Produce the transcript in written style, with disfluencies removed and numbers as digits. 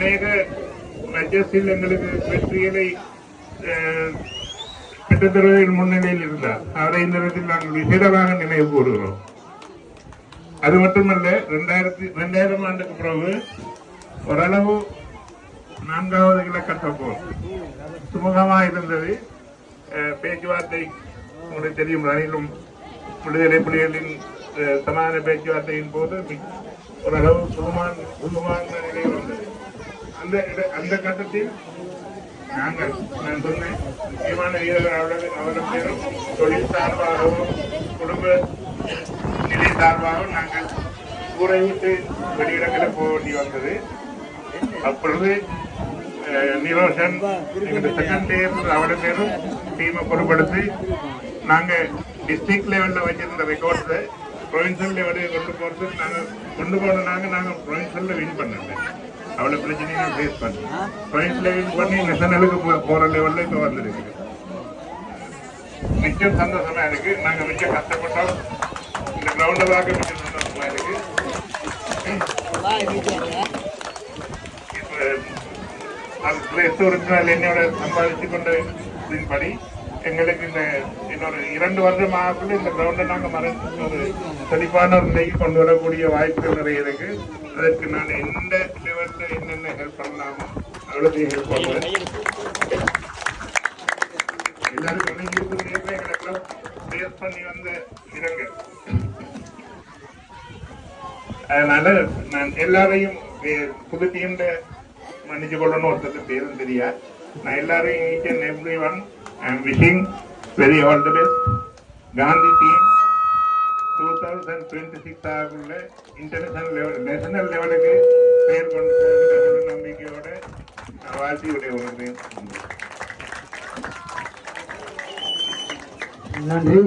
அநேக மஜஸில் எங்களுக்கு வெற்றிகளை பெற்றுத்தருவதில் முன்னிலையில் இருந்தார். அவரை இந்த இடத்தில் நாங்கள் விசேடமாக நினைவு கூறுகிறோம். அது மட்டுமல்ல, 2000 ஆண்டுக்கு பிறகு ஓரளவு 4வது இலக்கத்தப்போம் சுமூகமாக இருந்தது. பேச்சுவார்த்தை உங்களுக்கு தெரியும், ரணிலும் விடுதலை புலிகளின் சமாதான பேச்சுவார்த்தையின் போது ஓரளவு சுமமான நிலை வந்தது. அந்த கட்டத்தில் நான் சொன்னேன், முக்கியமான வீரர்கள் அவர்கள் பேரும் தொழில் சார்பாகவும் குடும்ப நிலை சார்பாகவும் நாங்கள் ஊரை விட்டு வெளியிடங்களில் போக வேண்டி வந்தது. அப்பொழுது நிரோஷன் எங்களுடைய செகண்ட் டேபிள் அவட பேரும் டீமை பொறுப்படுத்தி நாங்கள் டிஸ்ட்ரிக்ட் லெவலில் வச்சிருந்த ரெக்கார்ட்ஸை ப்ரொவின்சியல் லெவலுக்கு கொண்டு போகிறது கொண்டு போனோம். நாங்கள் ப்ரொவின்சியலில் வின் பண்ணல. அவ்வளோ பிரச்சனையும் ஃபேஸ் பண்ணி ப்ரொவின்சியல் வின் பண்ணி நேஷனலுக்கு போகிற லெவலில் இப்போ வந்துருக்கு. மிச்சம் சந்தோஷமாக இருக்குது. நாங்கள் மிச்சம் கஷ்டப்பட்டோம். இந்த கிரவுண்டை பார்க்க மிச்சம் சந்தோஷமாக இருக்குது. இப்போ என்னோட சம்பாதிச்சு கொண்டதின்படி எங்களுக்கு இந்த இன்னொரு 2 வருடம் ஆகக்குள்ள இந்த கிரவுண்டை நாங்கள் ஒரு செழிப்பான ஒரு நிலைக்கு கொண்டு வரக்கூடிய வாய்ப்புகள் நிறைய இருக்கு. அதற்கு நான் எந்த லெவலில் என்னென்ன ஹெல்ப் பண்ணலாமோ அவ்வளோத்தையும் ஹெல்ப் பண்ணுவேன். எல்லாரும் எங்களை கிளப் பேஸ் பண்ணி வந்த இடங்கள். அதனால நான் எல்லாரையும் புது டீம்ல மன்னிச்சு கொள்ளணும். ஒருத்தருக்கு பேரும் தெரியா. நான் எல்லாரையும் each and everyone I am wishing very all the best. Gandhi team 2026 ஆகுள்ள இன்டர்நேஷனல் லெவல் நேஷனல் லெவலுக்கு பேர் கொண்டு போகிற நம்பிக்கையோட வாழ்த்தி விடைபெறுகிறேன். நன்றி.